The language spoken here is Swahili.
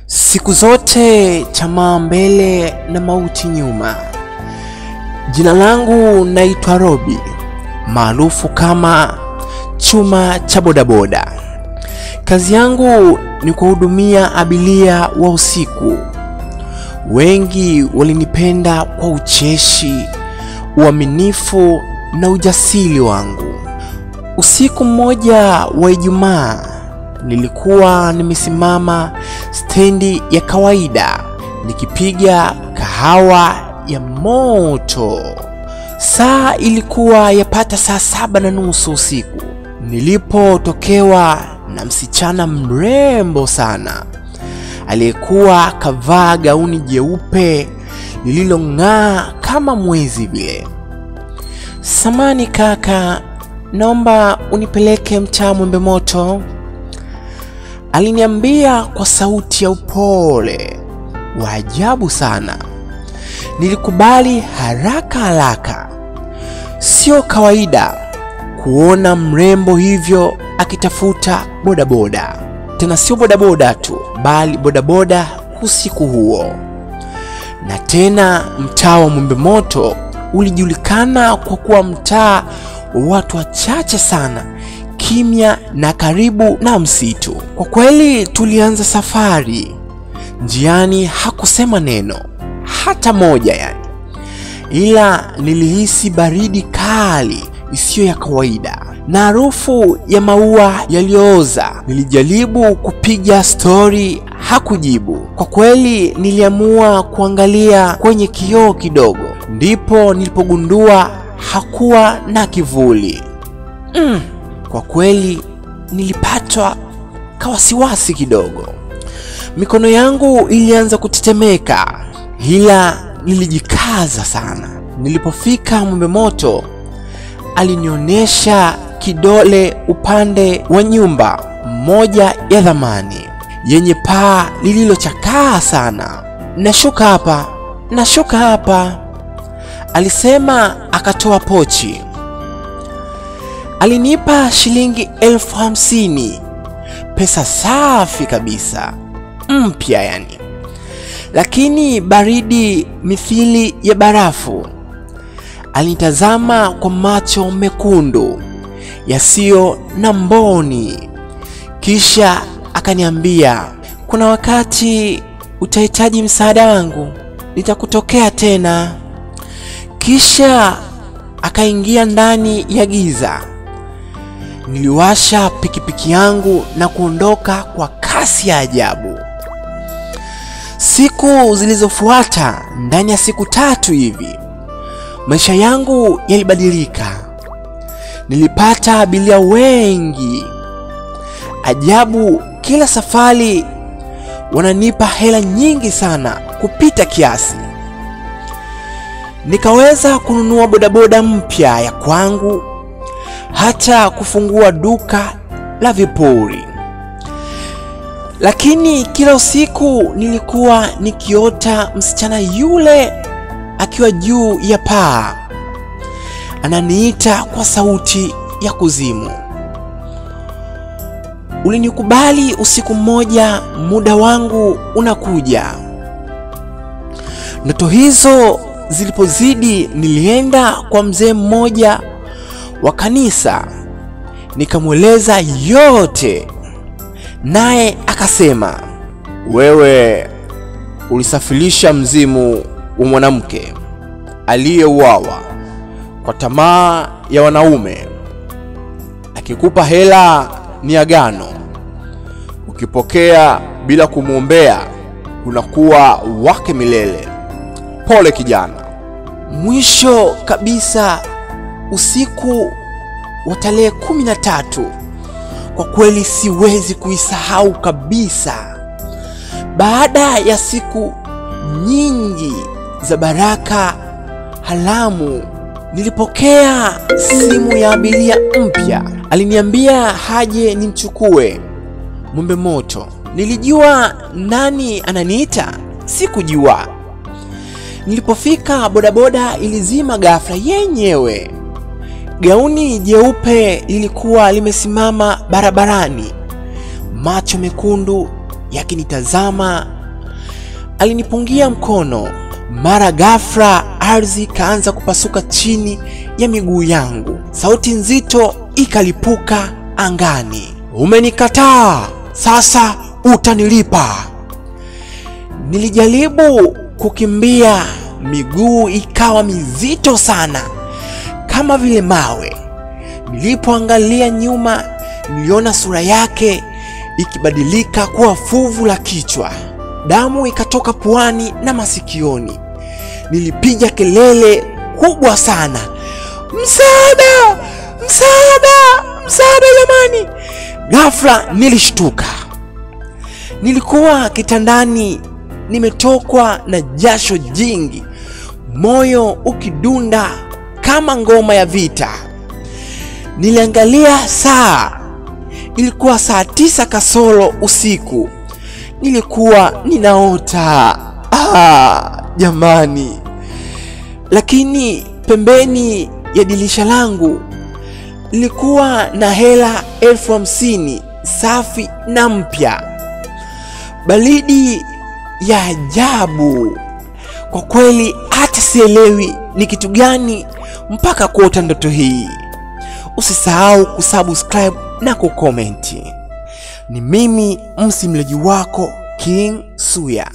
Siku zote tamaa mbele na mauti nyuma. Jina langu naitwa Robi, maarufu kama chuma cha bodaboda. Kazi yangu ni kuhudumia abiria wa usiku. Wengi walinipenda kwa ucheshi, uaminifu na ujasiri wangu. Usiku mmoja wa Ijumaa nilikuwa nimesimama stendi ya kawaida nikipiga kahawa ya moto. Saa ilikuwa yapata saa 7:30 usiku nilipotokewa na msichana mrembo sana aliyekuwa kavaa gauni jeupe lililong'aa kama mwezi vile. "Samani kaka, naomba unipeleke mtaa Mwembe Moto," aliniambia kwa sauti ya upole wa ajabu sana. Nilikubali haraka. Sio kawaida kuona mrembo hivyo akitafuta bodaboda. Tena sio bodaboda tu, bali bodaboda usiku huo. Na tena mtaa wa Mwembe Moto ulijulikana kwa kuwa mtaa wa watu wachache sana, kimya na karibu na msitu. Kwa kweli tulianza safari. Njiani hakusema neno hata moja ila nilihisi baridi kali isiyo ya kawaida na harufu ya maua yaliyooza. Nilijaribu kupiga story, hakujibu. Kwa kweli niliamua kuangalia kwenye kioo kidogo, ndipo nilipogundua hakuwa na kivuli. Kwa kweli nilipatwa kawasiwasi kidogo. Mikono yangu ilianza kutetemeka, ila nilijikaza sana. Nilipofika Mwembe Moto, alinionyesha kidole upande wa nyumba moja ya dhamani yenye paa lililochakaa sana. Nashuka hapa," alisema. Akatoa pochi. Alinipa shilingi 50,000, pesa safi kabisa, mpya lakini baridi mithili ya barafu. Alinitazama kwa macho mekundu yasiyo na mboni, kisha akaniambia, "Kuna wakati utahitaji msaada wangu, nitakutokea tena." Kisha akaingia ndani ya giza. Niliwasha pikipiki yangu na kuondoka kwa kasi ya ajabu. Siku zilizofuata, ndani ya siku 3 hivi, maisha yangu yalibadilika. Nilipata abiria wengi. Ajabu, kila safari wananipa hela nyingi sana kupita kiasi. Nikaweza kununua bodaboda mpya ya kwangu, hata kufungua duka la vipuri. Lakini kila usiku nilikuwa nikiota msichana yule akiwa juu ya paa, ananiita kwa sauti ya kuzimu. "Ulinikubali usiku mmoja, muda wangu unakuja." Ndoto hizo zilipozidi, nilienda kwa mzee mmoja wa kanisa nikamweleza yote, naye akasema, "Wewe ulisafirisha mzimu wa mwanamke aliyeuawa kwa tamaa ya wanaume. Akikupa hela ni agano, ukipokea bila kumwombea unakuwa wake milele. Pole kijana." Mwisho kabisa, usiku wa tarehe 13, kwa kweli siwezi kuisahau kabisa. Baada ya siku nyingi za baraka haramu, nilipokea simu ya abiria mpya. Aliniambia haje nimchukue Mwembe Moto. Nilijua nani ananiita? Sikujua. Nilipofika, bodaboda ilizima ghafla yenyewe. Gauni jeupe lilikuwa limesimama barabarani, macho mekundu yakinitazama. Alinipungia mkono. Mara ghafla ardhi ikaanza kupasuka chini ya miguu yangu. Sauti nzito ikalipuka angani. Umenikataa, sasa utanilipa. Nilijaribu kukimbia, miguu ikawa mizito sana kama vile mawe. Nilipoangalia nyuma, niliona sura yake ikibadilika kuwa fuvu la kichwa. Damu ikatoka puani na masikioni. Nilipiga kelele kubwa sana, msaada, msaada, msaada jamani! Ghafla nilishtuka. Nilikuwa kitandani, nimetokwa na jasho jingi, moyo ukidunda kama ngoma ya vita. Niliangalia saa. Ilikuwa saa 9 kasoro usiku. Nilikuwa ninaota. Jamani. Lakini pembeni ya dirisha langu ilikuwa na hela 50,000 safi na mpya. Baridi ya ajabu. Kwa kweli hata sielewi ni kitu gani mpaka kuota ndoto hii. Usisahau kusubscribe na kukomenti. Ni mimi msimuliaji wako King Suya.